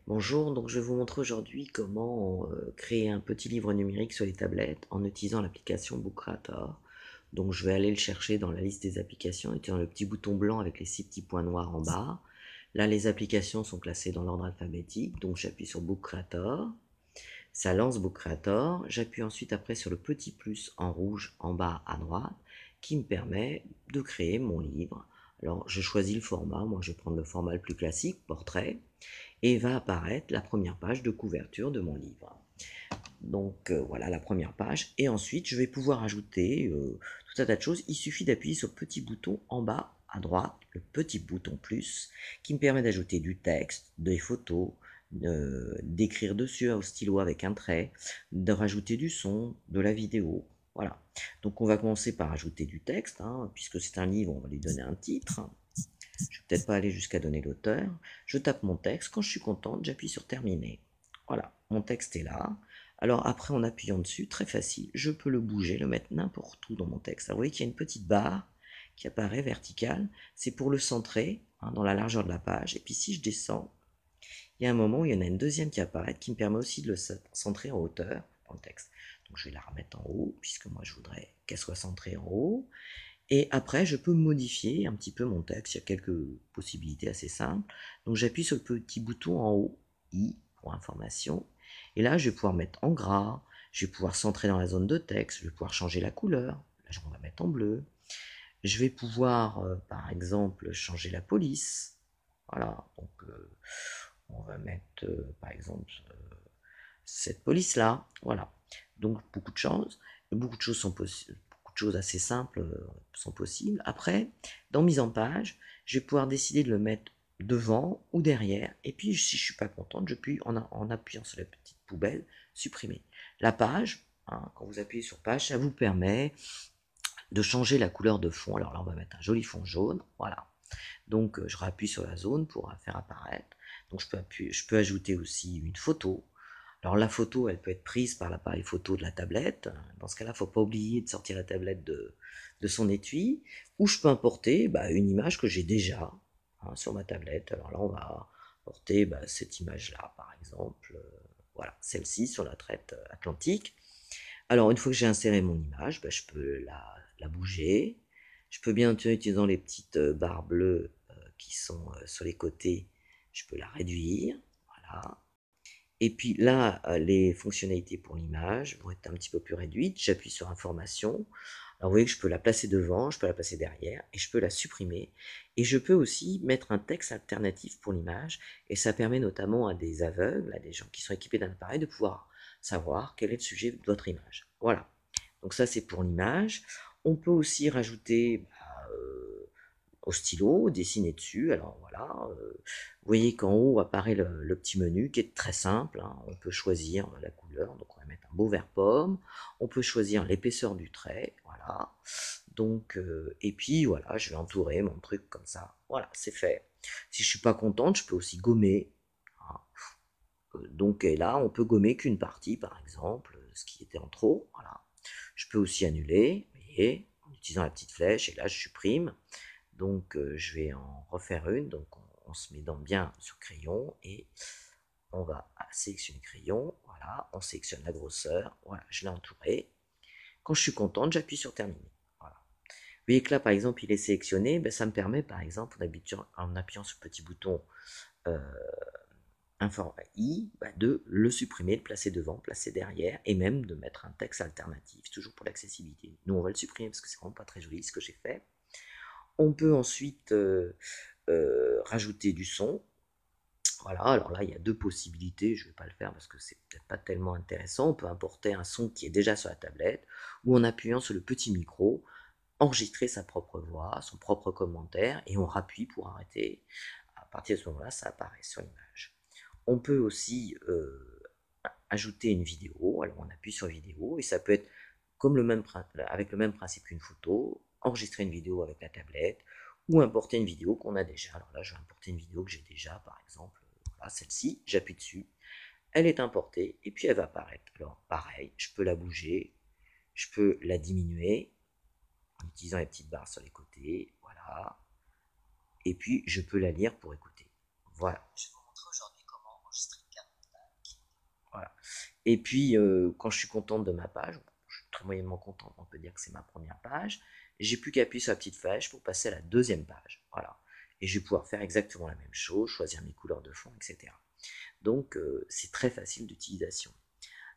Bonjour, donc je vais vous montrer aujourd'hui comment créer un petit livre numérique sur les tablettes en utilisant l'application Book Creator. Donc je vais aller le chercher dans la liste des applications, utilisant le petit bouton blanc avec les 6 petits points noirs en bas. Là, les applications sont classées dans l'ordre alphabétique, donc j'appuie sur Book Creator. Ça lance Book Creator. J'appuie ensuite après sur le petit plus en rouge en bas à droite qui me permet de créer mon livre. Alors je choisis le format, moi je vais prendre le format le plus classique, portrait, et va apparaître la première page de couverture de mon livre. Donc voilà la première page, et ensuite je vais pouvoir ajouter tout un tas de choses. Il suffit d'appuyer sur le petit bouton en bas à droite, le petit bouton plus, qui me permet d'ajouter du texte, des photos, d'écrire dessus au stylo avec un trait, de rajouter du son, de la vidéo. Voilà. Donc on va commencer par ajouter du texte, hein, puisque c'est un livre, on va lui donner un titre. Je vais peut-être pas aller jusqu'à donner l'auteur. Je tape mon texte. Quand je suis contente, j'appuie sur terminer. Voilà, mon texte est là. Alors après, en appuyant dessus, très facile, je peux le bouger, le mettre n'importe où dans mon texte. Alors vous voyez qu'il y a une petite barre qui apparaît verticale. C'est pour le centrer hein, dans la largeur de la page. Et puis si je descends, il y a un moment où il y en a une deuxième qui apparaît qui me permet aussi de le centrer en hauteur dans le texte. Donc je vais la remettre en haut, puisque moi je voudrais qu'elle soit centrée en haut. Et après, je peux modifier un petit peu mon texte. Il y a quelques possibilités assez simples. Donc j'appuie sur le petit bouton en haut, I pour information. Et là, je vais pouvoir mettre en gras. Je vais pouvoir centrer dans la zone de texte. Je vais pouvoir changer la couleur. Là, on va mettre en bleu. Je vais pouvoir, par exemple, changer la police. Voilà. Donc, on va mettre, par exemple, cette police-là. Voilà. Donc, beaucoup de choses. Beaucoup de choses sont possibles. Beaucoup de choses assez simples sont possibles. Après, dans mise en page, je vais pouvoir décider de le mettre devant ou derrière. Et puis, si je ne suis pas contente, je puis, en appuyant sur la petite poubelle, supprimer. La page, hein, quand vous appuyez sur page, ça vous permet de changer la couleur de fond. Alors là, on va mettre un joli fond jaune. Voilà. Donc, je rappuie sur la zone pour faire apparaître. Donc, je peux ajouter aussi une photo. Alors la photo, elle peut être prise par l'appareil photo de la tablette. Dans ce cas-là, il ne faut pas oublier de sortir la tablette de son étui. Ou je peux importer une image que j'ai déjà hein, sur ma tablette. Alors là, on va importer cette image-là, par exemple. Voilà, celle-ci sur la traite atlantique. Alors une fois que j'ai inséré mon image, je peux la bouger. Je peux bien utilisant les petites barres bleues qui sont sur les côtés, je peux la réduire. Voilà. Et puis là, les fonctionnalités pour l'image vont être un petit peu plus réduites. J'appuie sur information. Alors vous voyez que je peux la placer devant, je peux la placer derrière et je peux la supprimer. Et je peux aussi mettre un texte alternatif pour l'image. Et ça permet notamment à des aveugles, à des gens qui sont équipés d'un appareil, de pouvoir savoir quel est le sujet de votre image. Voilà. Donc ça, c'est pour l'image. On peut aussi rajouter au stylo, dessiner dessus. Alors voilà, vous voyez qu'en haut apparaît le petit menu qui est très simple. Hein. On peut choisir la couleur, donc on va mettre un beau vert pomme. On peut choisir l'épaisseur du trait, voilà. Donc, et puis voilà, je vais entourer mon truc comme ça. Voilà, c'est fait. Si je suis pas contente, je peux aussi gommer. Hein. Donc et là, on peut gommer qu'une partie, par exemple, ce qui était en trop. Voilà. Je peux aussi annuler, vous voyez, en utilisant la petite flèche, et là je supprime. Donc je vais en refaire une, donc on se met bien sur crayon, et on va sélectionner crayon, voilà, on sélectionne la grosseur, voilà, je l'ai entouré. Quand je suis contente, j'appuie sur terminer. Voilà. Vous voyez que là, par exemple, il est sélectionné, ça me permet, par exemple, en appuyant sur le petit bouton euh, I, de le supprimer, de placer devant, placer derrière, et même de mettre un texte alternatif, toujours pour l'accessibilité. Nous, on va le supprimer parce que c'est vraiment pas très joli ce que j'ai fait. On peut ensuite rajouter du son. Voilà, alors là, il y a deux possibilités. Je ne vais pas le faire parce que c'est peut-être pas tellement intéressant. On peut importer un son qui est déjà sur la tablette, ou en appuyant sur le petit micro, enregistrer sa propre voix, son propre commentaire, et on rappuie pour arrêter. À partir de ce moment-là, ça apparaît sur l'image. On peut aussi ajouter une vidéo. Alors on appuie sur vidéo, et ça peut être comme avec le même principe qu'une photo, enregistrer une vidéo avec la tablette, ou importer une vidéo qu'on a déjà. Alors là, je vais importer une vidéo que j'ai déjà, par exemple, voilà, celle-ci, j'appuie dessus, elle est importée, et puis elle va apparaître. Alors pareil, je peux la bouger, je peux la diminuer, en utilisant les petites barres sur les côtés, voilà, et puis je peux la lire pour écouter. Voilà. Je vais vous montrer aujourd'hui comment enregistrer Et puis, quand je suis contente de ma page, je suis très moyennement contente, on peut dire que c'est ma première page, j'ai plus qu'à appuyer sur la petite flèche pour passer à la deuxième page. Voilà. Et je vais pouvoir faire exactement la même chose, choisir mes couleurs de fond, etc. Donc, c'est très facile d'utilisation.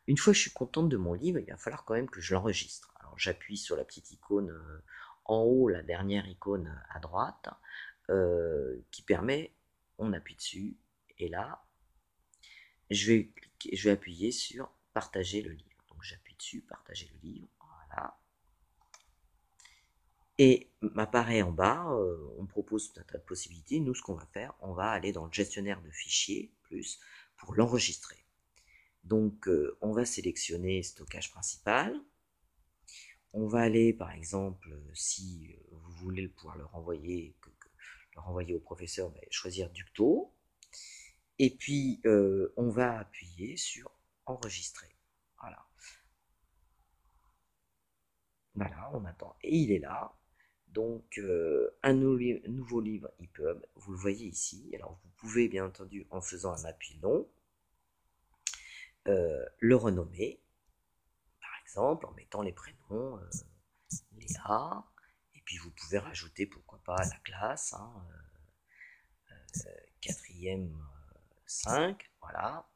Une fois que je suis contente de mon livre, il va falloir quand même que je l'enregistre. Alors, j'appuie sur la petite icône en haut, la dernière icône à droite, qui permet, on appuie dessus, et là, je vais appuyer sur partager le livre. Donc j'appuie dessus, partager le livre, voilà. Et m'apparaît en bas, on me propose tout un tas de possibilités. Nous, ce qu'on va faire, on va aller dans le gestionnaire de fichiers, plus, pour l'enregistrer. Donc on va sélectionner stockage principal. On va aller, par exemple, si vous voulez pouvoir le renvoyer, le renvoyer au professeur, ben, choisir Ducto. Et puis, on va appuyer sur enregistrer. Voilà. Voilà, on attend. Et il est là. Donc, un nouveau livre EPUB, vous le voyez ici. Alors, vous pouvez, bien entendu, en faisant un appui long, le renommer, par exemple, en mettant les prénoms, Léa, et puis vous pouvez rajouter, pourquoi pas, la classe, hein, 4e 5, voilà,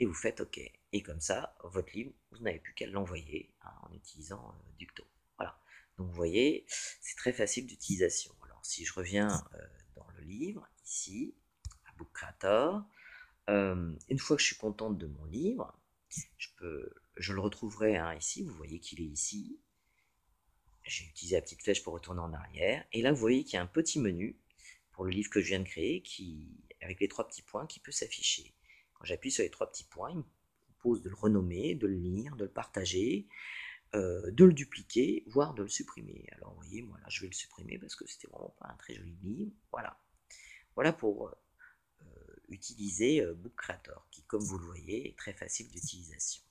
et vous faites OK. Et comme ça, votre livre, vous n'avez plus qu'à l'envoyer hein, en utilisant Ducto. Voilà. Donc vous voyez, c'est très facile d'utilisation. Alors si je reviens dans le livre, ici, à Book Creator, une fois que je suis contente de mon livre, je le retrouverai hein, ici, vous voyez qu'il est ici. J'ai utilisé la petite flèche pour retourner en arrière. Et là, vous voyez qu'il y a un petit menu pour le livre que je viens de créer, avec les 3 petits points qui peut s'afficher. Quand j'appuie sur les 3 petits points, il me propose de le renommer, de le lire, de le partager, de le dupliquer, voire de le supprimer. Alors vous voyez, moi là je vais le supprimer parce que c'était vraiment pas un très joli livre. Voilà. Voilà pour utiliser Book Creator, qui comme vous le voyez est très facile d'utilisation.